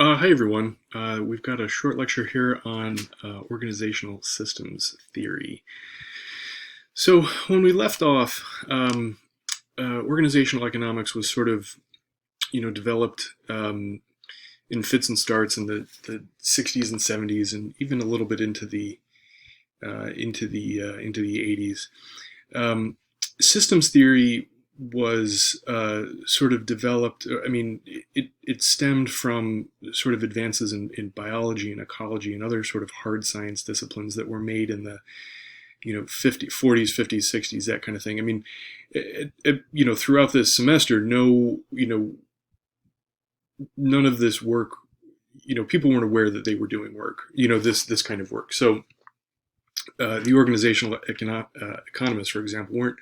Hi everyone. We've got a short lecture here on organizational systems theory. So when we left off, organizational economics was sort of, developed in fits and starts in the 60s and 70s, and even a little bit into the 80s. Um, Systems theory was sort of developed. I mean, it stemmed from sort of advances in biology and ecology and other sort of hard science disciplines that were made in the 40s, 50s, 60s, that kind of thing. I mean, throughout this semester, none of this work, people weren't aware that they were doing work, this kind of work. So the organizational economists, for example, weren't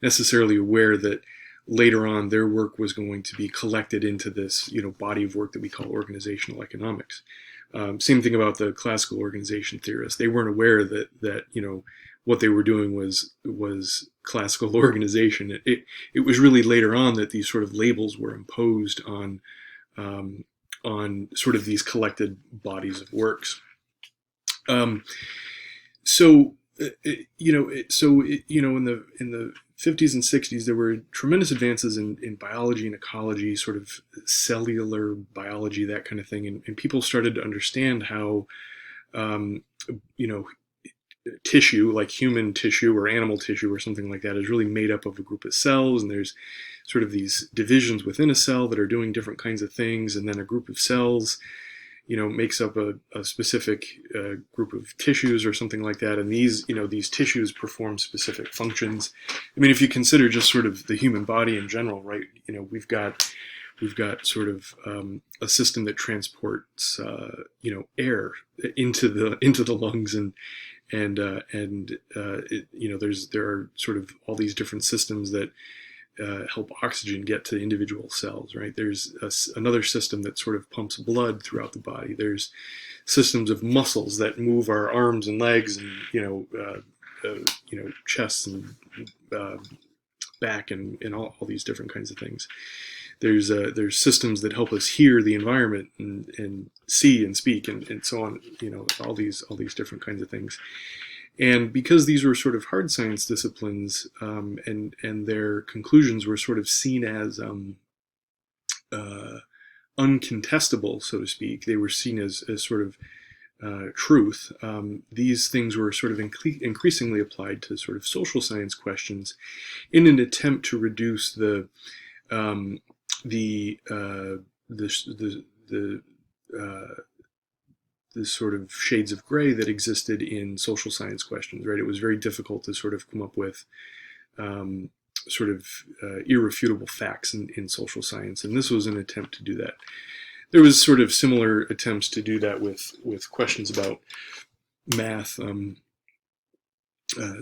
necessarily aware that later on their work was going to be collected into this body of work that we call organizational economics. Same thing about the classical organization theorists. They weren't aware that what they were doing was classical organization. It was really later on that these sort of labels were imposed on sort of these collected bodies of works. Um, so in the 50s and 60s, there were tremendous advances in biology and ecology, sort of cellular biology, that kind of thing, and people started to understand how um, you know tissue, like human tissue or animal tissue or something like that, is really made up of a group of cells, and there's sort of these divisions within a cell that are doing different kinds of things, and then a group of cells makes up a specific group of tissues or something like that, and these tissues perform specific functions. I mean, if you consider just sort of the human body in general, right? We've got sort of a system that transports air into the lungs, there are sort of all these different systems that help oxygen get to individual cells, right? There's another system that sort of pumps blood throughout the body. There's systems of muscles that move our arms and legs, and chests and back, and all these different kinds of things. There's systems that help us hear the environment and see and speak, and so on. All these different kinds of things. And because these were sort of hard science disciplines, and their conclusions were sort of seen as uncontestable, so to speak, they were seen as sort of truth. These things were sort of increasingly applied to sort of social science questions in an attempt to reduce um, the sort of shades of gray that existed in social science questions, right? It was very difficult to sort of come up with sort of irrefutable facts in social science, and this was an attempt to do that. There was sort of similar attempts to do that with questions about math,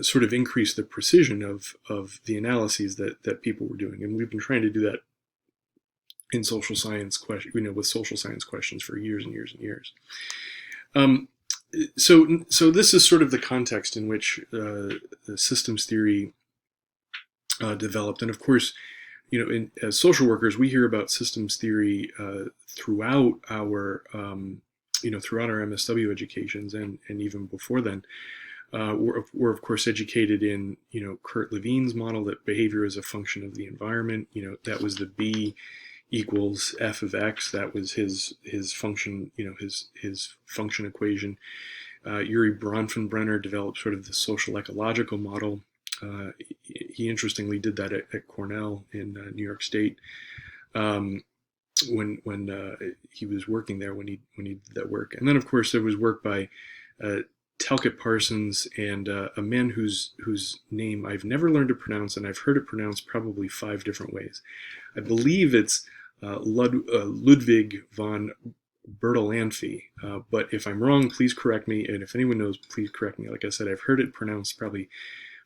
sort of increase the precision of the analyses that people were doing, and we've been trying to do that in social science with social science questions for years and years and years. Um, so this is sort of the context in which the systems theory developed, and of course, as social workers, we hear about systems theory throughout our MSW educations, and even before then. We're of course educated in Kurt Levine's model that behavior is a function of the environment. That was the B equals f of x. That was his function, his function equation. Yuri Bronfenbrenner developed sort of the social ecological model. He interestingly did that at Cornell in New York State, when he was working there, when he did that work. And then of course there was work by Talcott Parsons and a man whose name I've never learned to pronounce, and I've heard it pronounced probably 5 different ways. I believe it's Ludwig von Bertalanffy, but if I'm wrong, please correct me, and if anyone knows, please correct me. Like I said, I've heard it pronounced probably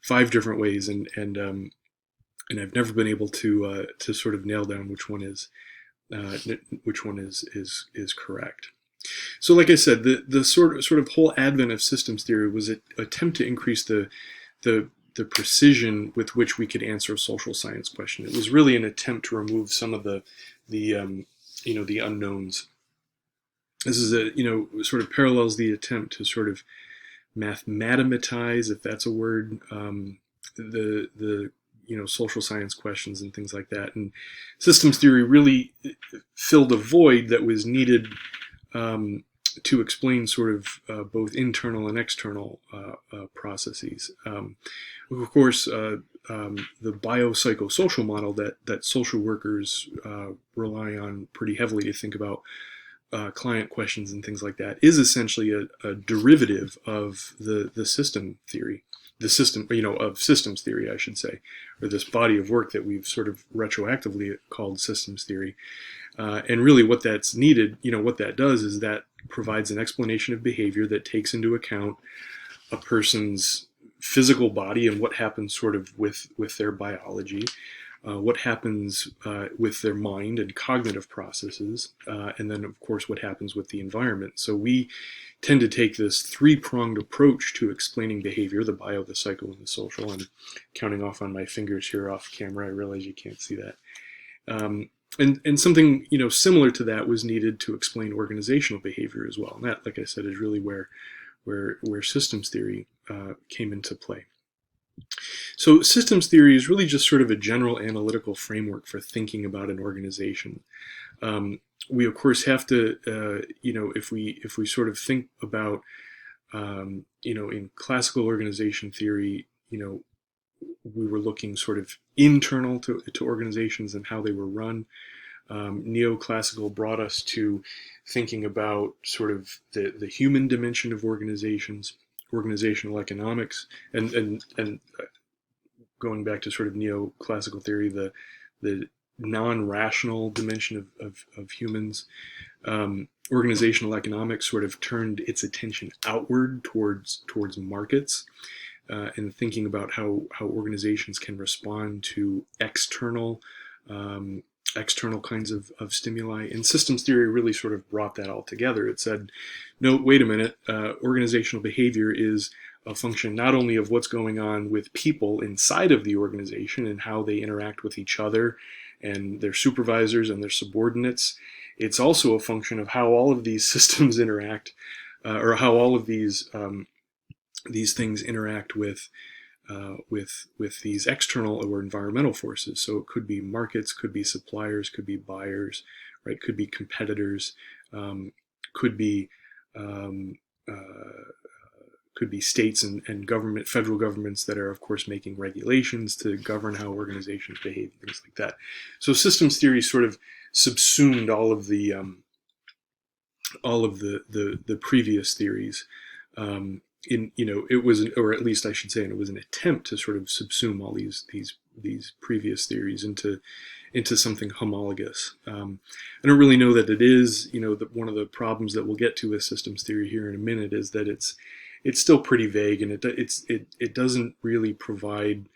5 different ways, and I've never been able to sort of nail down which one is correct. So, like I said, the sort of whole advent of systems theory was an attempt to increase the precision with which we could answer a social science question. It was really an attempt to remove some of the unknowns. This is sort of parallels the attempt to sort of mathematize, if that's a word, the social science questions and things like that. And systems theory really filled a void that was needed to explain sort of both internal and external processes. Of course, the biopsychosocial model that social workers rely on pretty heavily to think about client questions and things like that is essentially a derivative of the system theory, the system, of systems theory, I should say, or this body of work that we've sort of retroactively called systems theory. And really what that's needed, what that does is that provides an explanation of behavior that takes into account a person's physical body and what happens sort of with their biology, what happens with their mind and cognitive processes, and then of course what happens with the environment. So we tend to take this three-pronged approach to explaining behavior: the bio, the psycho, and the social. I'm counting off on my fingers here off camera. I realize you can't see that. And something similar to that was needed to explain organizational behavior as well. And that, like I said, is really where systems theory came into play. So systems theory is really just sort of a general analytical framework for thinking about an organization. We of course have to, if we sort of think about, in classical organization theory, we were looking sort of internal to organizations and how they were run. Neoclassical brought us to thinking about sort of the human dimension of organizations, organizational economics, and going back to sort of neoclassical theory, the non-rational dimension of humans. Organizational economics sort of turned its attention outward towards markets, and thinking about how organizations can respond to external kinds of stimuli. And systems theory really sort of brought that all together. It said, no, wait a minute, organizational behavior is a function not only of what's going on with people inside of the organization and how they interact with each other and their supervisors and their subordinates. It's also a function of how all of these systems interact, or how all of these things interact with these external or environmental forces. So it could be markets, could be suppliers, could be buyers, right? Could be competitors, could be states and government, federal governments that are, of course, making regulations to govern how organizations behave, things like that. So systems theory sort of subsumed all of the previous theories. It was, or at least I should say, it was an attempt to sort of subsume all these previous theories into something homologous. I don't really know that it is. One of the problems that we'll get to with systems theory here in a minute is that it's still pretty vague, and it doesn't really provide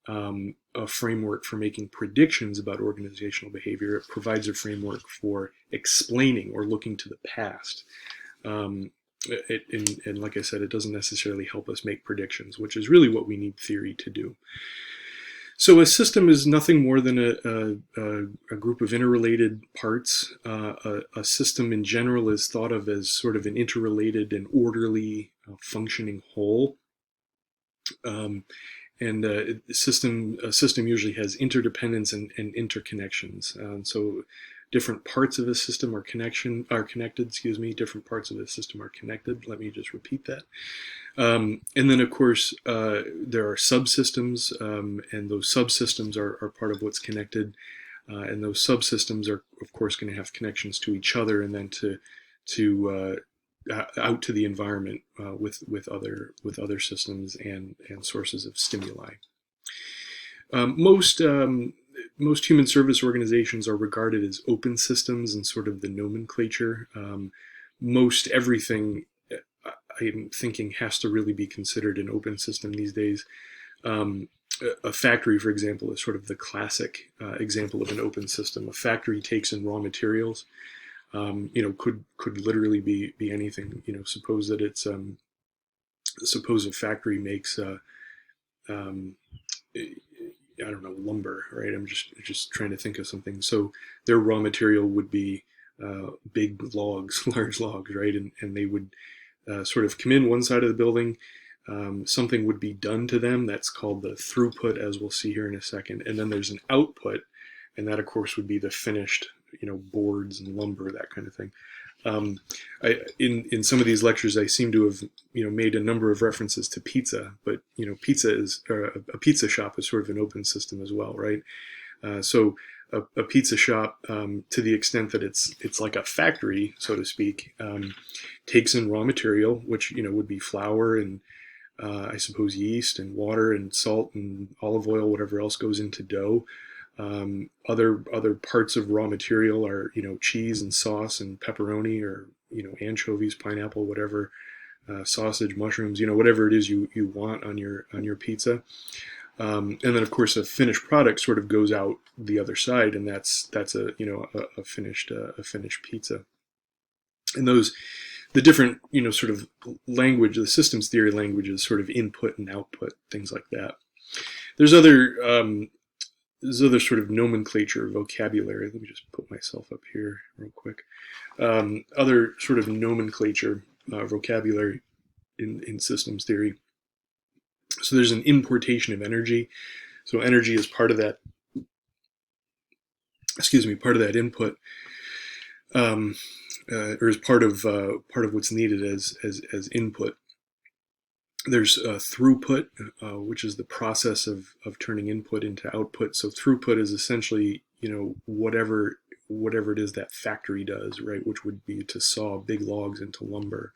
a framework for making predictions about organizational behavior. It provides a framework for explaining or looking to the past. And like I said, it doesn't necessarily help us make predictions, which is really what we need theory to do. So a system is nothing more than a group of interrelated parts. A system in general is thought of as sort of an interrelated and orderly functioning whole. And a system usually has interdependence and interconnections. So different parts of a system are connected. Different parts of the system are connected. Let me just repeat that. And then, of course, there are subsystems, and those subsystems are part of what's connected. And those subsystems are, of course, going to have connections to each other, and then to out to the environment with other systems and sources of stimuli. Most human service organizations are regarded as open systems in sort of the nomenclature. Most everything, I'm thinking, has to really be considered an open system these days. A factory, for example, is sort of the classic example of an open system. A factory takes in raw materials. Could literally be anything. Suppose that it's suppose a factory makes I don't know, lumber, right? I'm just trying to think of something. So their raw material would be big logs, large logs, right? And they would sort of come in one side of the building. Something would be done to them. That's called the throughput, as we'll see here in a second. And then there's an output, and that, of course, would be the finished, boards and lumber, that kind of thing. In some of these lectures, I seem to have made a number of references to pizza, but a pizza shop is sort of an open system as well, right? So a pizza shop, to the extent that it's like a factory, so to speak, takes in raw material, which would be flour and I suppose yeast and water and salt and olive oil, whatever else goes into dough. Other parts of raw material are cheese and sauce and pepperoni, or anchovies, pineapple, whatever, sausage, mushrooms, whatever it is you want on your pizza. And then of course a finished product sort of goes out the other side, and that's a finished pizza. And the different sort of language, the systems theory languages, sort of input and output, things like that. There's other sort of nomenclature, vocabulary. Let me just put myself up here real quick. Other sort of nomenclature, vocabulary in systems theory. So there's an importation of energy. So energy is part of that. Part of that input, or is part of what's needed as input. There's throughput, which is the process of turning input into output. So throughput is essentially, whatever it is that factory does, right? Which would be to saw big logs into lumber,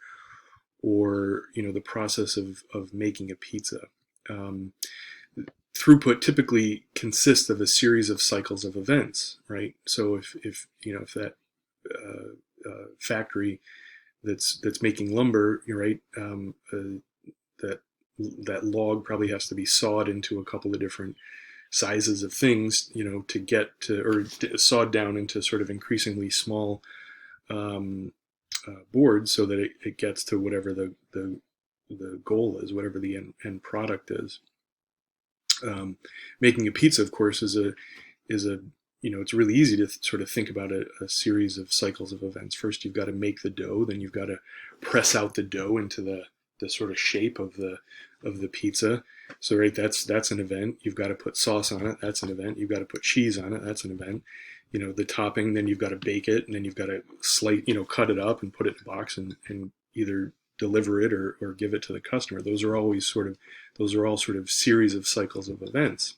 or the process of making a pizza. Throughput typically consists of a series of cycles of events, right? So if that factory that's making lumber, right, that log probably has to be sawed into a couple of different sizes of things, to get to, or sawed down into sort of increasingly small boards, so that it gets to whatever the goal is, whatever the end product is. Making a pizza, of course, is a it's really easy to sort of think about a series of cycles of events. First, you've got to make the dough, then you've got to press out the dough into the sort of shape of the pizza. So right, that's an event. You've got to put sauce on it, that's an event. You've got to put cheese on it, that's an event. The topping, then you've got to bake it, and then you've got to cut it up and put it in a box and either deliver it or give it to the customer. Those are all sort of series of cycles of events.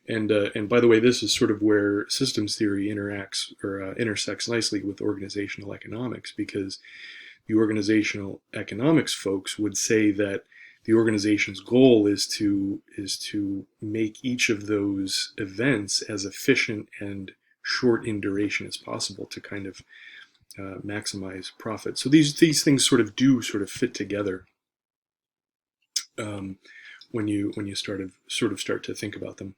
And by the way, this is sort of where systems theory intersects nicely with organizational economics, because the organizational economics folks would say that the organization's goal is to make each of those events as efficient and short in duration as possible to kind of maximize profit. So these things sort of fit together when you start to think about them.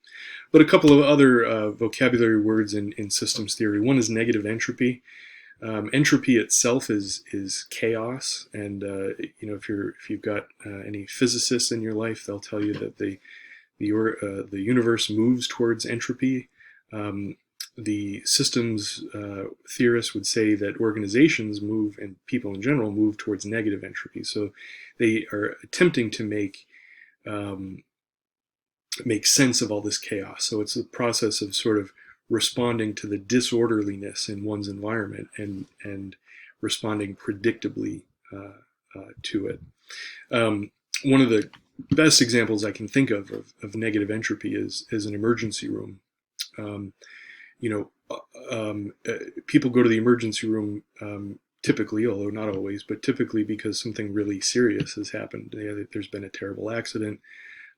But a couple of other vocabulary words in systems theory. One is negative entropy. Entropy itself is chaos, and if you've got any physicists in your life, they'll tell you that the universe moves towards entropy. The systems theorists would say that organizations move, and people in general move, towards negative entropy. So they are attempting to make sense of all this chaos. So it's a process of sort of responding to the disorderliness in one's environment and responding predictably to it. One of the best examples I can think of negative entropy is an emergency room. People go to the emergency room typically, although not always, but typically because something really serious has happened. There's been a terrible accident.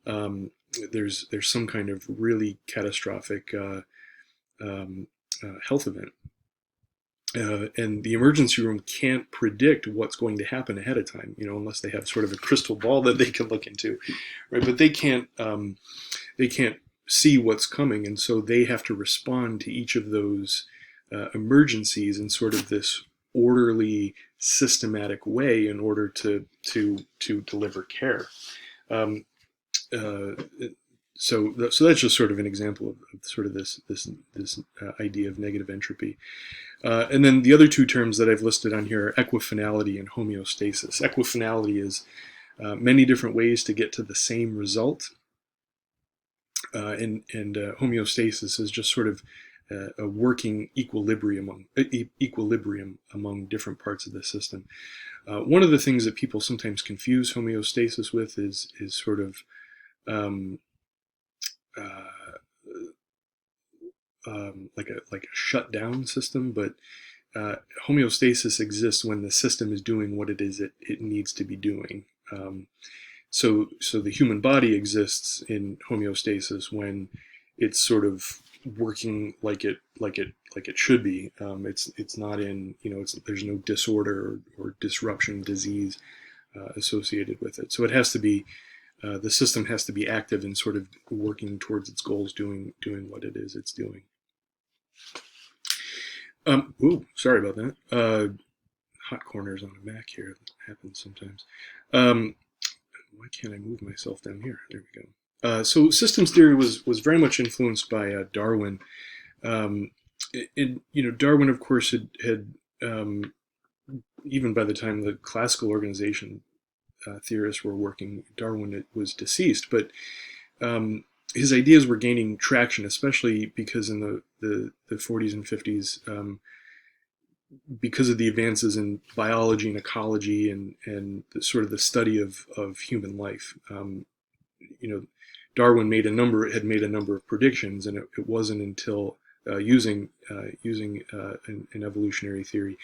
There's some kind of really catastrophic health event. And the emergency room can't predict what's going to happen ahead of time, unless they have sort of a crystal ball that they can look into, right? But they can't see what's coming, and so they have to respond to each of those emergencies in sort of this orderly, systematic way in order to deliver care. So that's just sort of an example of sort of this idea of negative entropy. And then the other two terms that I've listed on here are equifinality and homeostasis. Equifinality is many different ways to get to the same result, and homeostasis is just sort of a working equilibrium among different parts of the system. One of the things that people sometimes confuse homeostasis with is sort of um, uh, like a shutdown system, but homeostasis exists when the system is doing what it is it needs to be doing. So the human body exists in homeostasis when it's sort of working like it should be. It's not in, there's no disorder or disruption, disease associated with it. So it has to be, the system has to be active and sort of working towards its goals, doing what it is it's doing. Ooh, sorry about that. Hot corners on a Mac here. That happens sometimes. Why can't I move myself down here? There we go. So systems theory was very much influenced by Darwin. Darwin, of course, had even by the time the classical organization theorists were working, Darwin was deceased, but his ideas were gaining traction, especially because in the 40s and 50s, because of the advances in biology and ecology and sort of the study of human life. Darwin had made a number of predictions, and it wasn't until using an evolutionary theory,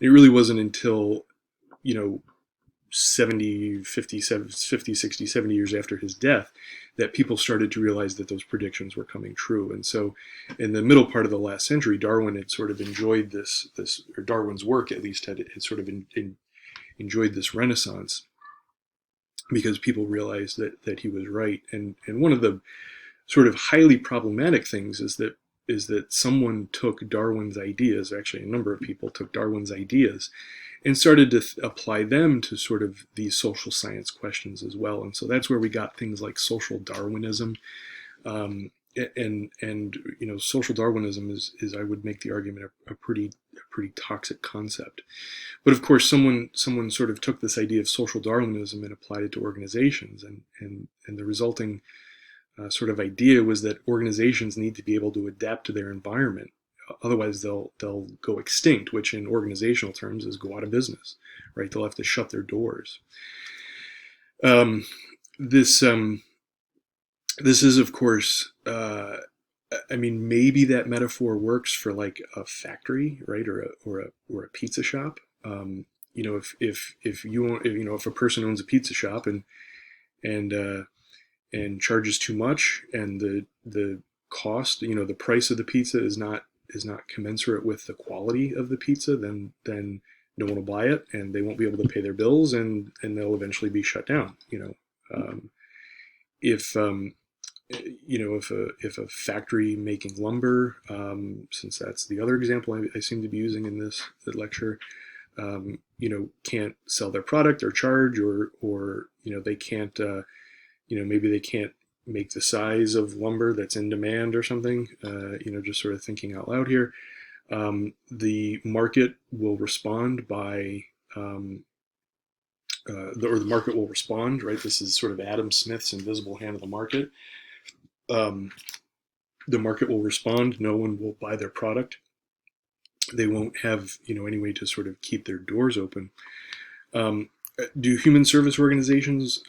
it really wasn't until 70, 50, 60, 70 years after his death that people started to realize that those predictions were coming true. And so in the middle part of the last century, Darwin had sort of enjoyed this or Darwin's work at least had sort of enjoyed this renaissance, because people realized that he was right. And one of the sort of highly problematic things is that someone took Darwin's ideas, actually a number of people took Darwin's ideas and started to apply them to sort of these social science questions as well. And so that's where we got things like social Darwinism. And social Darwinism is, I would make the argument, a pretty toxic concept. But of course, someone sort of took this idea of social Darwinism and applied it to organizations, and the resulting sort of idea was that organizations need to be able to adapt to their environment. Otherwise, they'll go extinct, which in organizational terms is go out of business, right? They'll have to shut their doors. This is, of course, maybe that metaphor works for like a factory, right, or a pizza shop. If a person owns a pizza shop and charges too much, and the cost, the price of the pizza is not commensurate with the quality of the pizza, then no one will buy it, and they won't be able to pay their bills, and they'll eventually be shut down. If a factory making lumber, since that's the other example I seem to be using in this lecture, can't sell their product or charge, or they can't, maybe they can't make the size of lumber that's in demand or something, just sort of thinking out loud here. The market will respond by, the market will respond, right? This is sort of Adam Smith's invisible hand of the market. The market will respond. No one will buy their product. They won't have, any way to sort of keep their doors open. Do human service organizations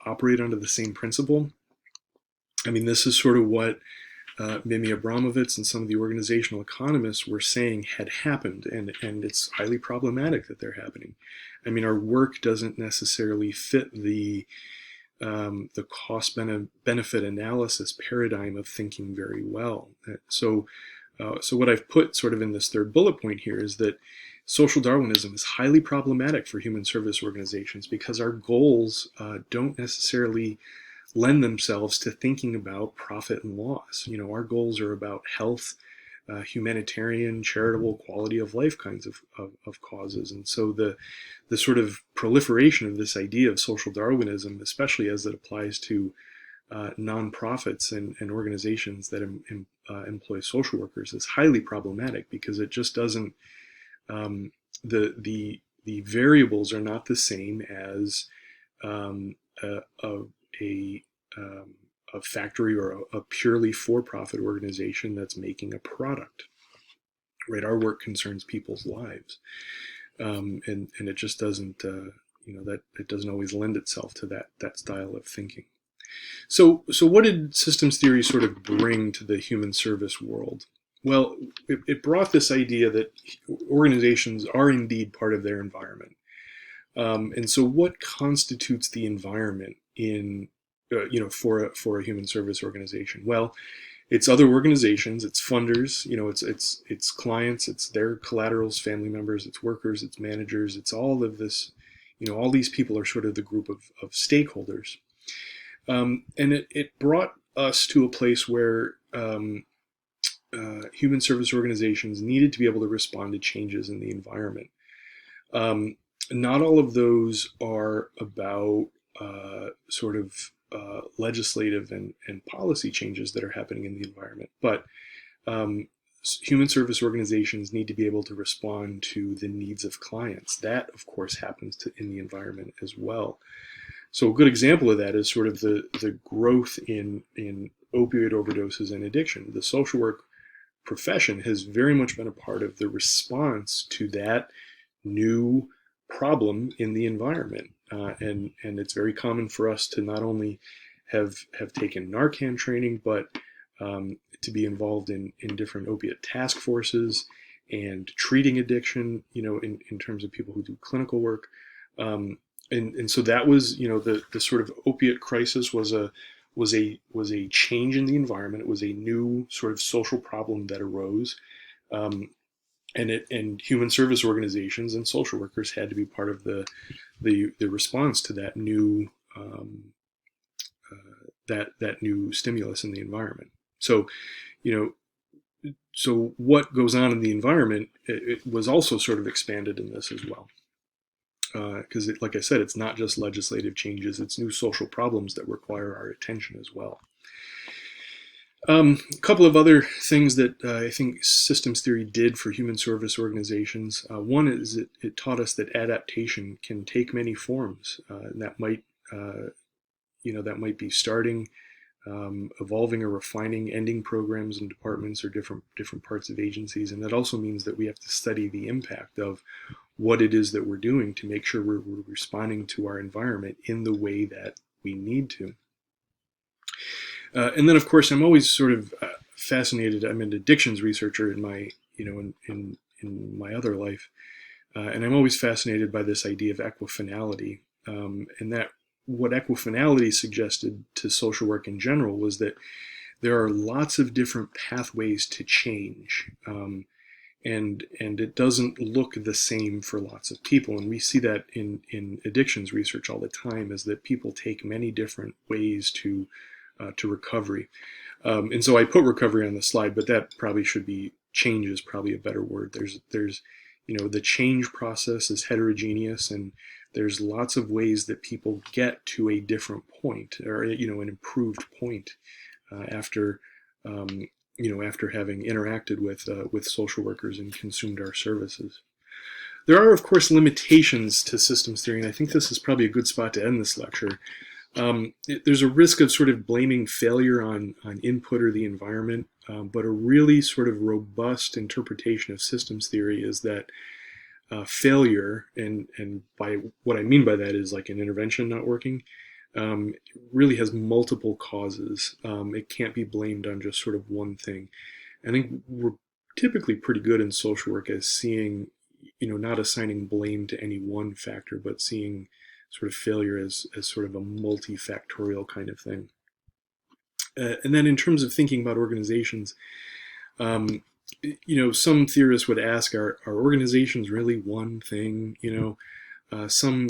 operate under the same principle? This is sort of what Mimi Abramovitz and some of the organizational economists were saying had happened, and it's highly problematic that they're happening. Our work doesn't necessarily fit the cost benefit analysis paradigm of thinking very well. So what I've put sort of in this third bullet point here is that social Darwinism is highly problematic for human service organizations, because our goals don't necessarily lend themselves to thinking about profit and loss. Our goals are about health, humanitarian, charitable, quality of life kinds of causes. And so the sort of proliferation of this idea of social Darwinism, especially as it applies to nonprofits and organizations that employ social workers is highly problematic, because it just doesn't, um, the variables are not the same as um, a, um, a factory or a purely for-profit organization that's making a product. Right, our work concerns people's lives, and it just doesn't, that it doesn't always lend itself to that style of thinking. So what did systems theory sort of bring to the human service world? Well, it brought this idea that organizations are indeed part of their environment. And so what constitutes the environment in, for a human service organization? Well, it's other organizations, it's funders, it's clients, it's their collaterals, family members, it's workers, it's managers, it's all of this, all these people are sort of the group of stakeholders. And it brought us to a place where human service organizations needed to be able to respond to changes in the environment. Not all of those are about sort of legislative and policy changes that are happening in the environment, but human service organizations need to be able to respond to the needs of clients. That, of course, happens in the environment as well. So a good example of that is sort of the growth in opioid overdoses and addiction. The social work profession has very much been a part of the response to that new problem in the environment. And it's very common for us to not only have taken Narcan training, but to be involved in different opiate task forces and treating addiction, in terms of people who do clinical work. And so that was, the sort of opiate crisis was a change in the environment. It was a new sort of social problem that arose, and human service organizations and social workers had to be part of the response to that new that new stimulus in the environment. So, so what goes on in the environment, it was also sort of expanded in this as well. Because, like I said, it's not just legislative changes, it's new social problems that require our attention as well. A couple of other things that I think systems theory did for human service organizations. One is it taught us that adaptation can take many forms, and that might be starting, evolving or refining, ending programs in departments or different parts of agencies, and that also means that we have to study the impact of what it is that we're doing to make sure we're responding to our environment in the way that we need to. And then, of course, I'm always sort of fascinated. I'm an addictions researcher in my, in my other life, and I'm always fascinated by this idea of equifinality, and that what equifinality suggested to social work in general was that there are lots of different pathways to change. And it doesn't look the same for lots of people. And we see that in addictions research all the time, is that people take many different ways to recovery. And so I put recovery on the slide, but that probably should be change is probably a better word. There's the change process is heterogeneous, and there's lots of ways that people get to a different point, or an improved point after after having interacted with social workers and consumed our services. There are, of course, limitations to systems theory, and I think this is probably a good spot to end this lecture. There's a risk of sort of blaming failure on input or the environment, but a really sort of robust interpretation of systems theory is that failure, and by what I mean by that is like an intervention not working, really has multiple causes. It can't be blamed on just sort of one thing. I think we're typically pretty good in social work as seeing, not assigning blame to any one factor, but seeing sort of failure as sort of a multifactorial kind of thing. And then in terms of thinking about organizations, some theorists would ask, are organizations really one thing? Some,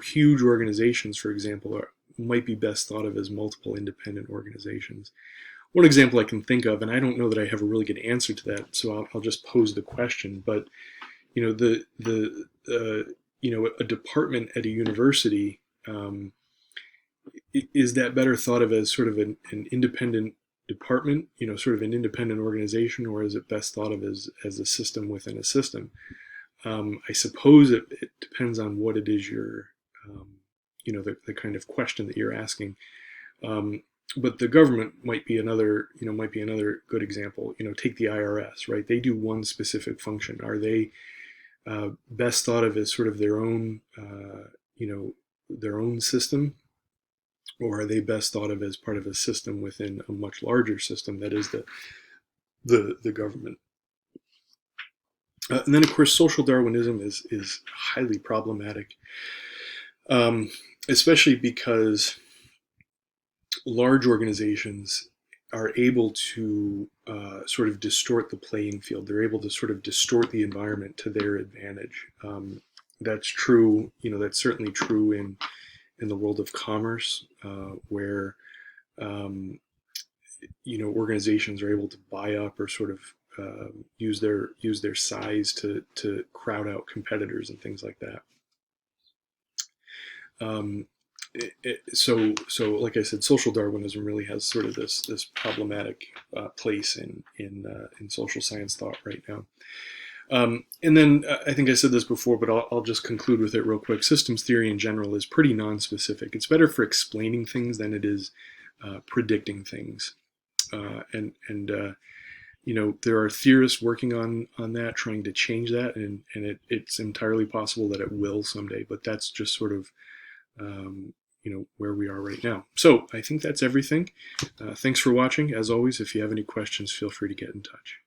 huge organizations, for example, might be best thought of as multiple independent organizations. One example I can think of, and I don't know that I have a really good answer to that, so I'll just pose the question, but, a department at a university is that better thought of as sort of an independent department, sort of an independent organization, or is it best thought of as a system within a system? I suppose it depends on what it is um, the kind of question that you're asking. Um, but the government might be another good example. Take the IRS, right? They do one specific function. Are they best thought of as sort of their own system, or are they best thought of as part of a system within a much larger system that is the government? And then, of course, social Darwinism is highly problematic, um, especially because large organizations are able to sort of distort the playing field. They're able to sort of distort the environment to their advantage. That's true. That's certainly true in the world of commerce, where organizations are able to buy up or sort of use their size to crowd out competitors and things like that. Um, like I said, social Darwinism really has sort of this problematic place in social science thought right now. And then I think I said this before, but I'll just conclude with it real quick. Systems theory in general is pretty non-specific. It's better for explaining things than it is predicting things. There are theorists working on that, trying to change that, and it's entirely possible that it will someday. But that's just sort of where we are right now. So I think that's everything. Thanks for watching. As always, if you have any questions, feel free to get in touch.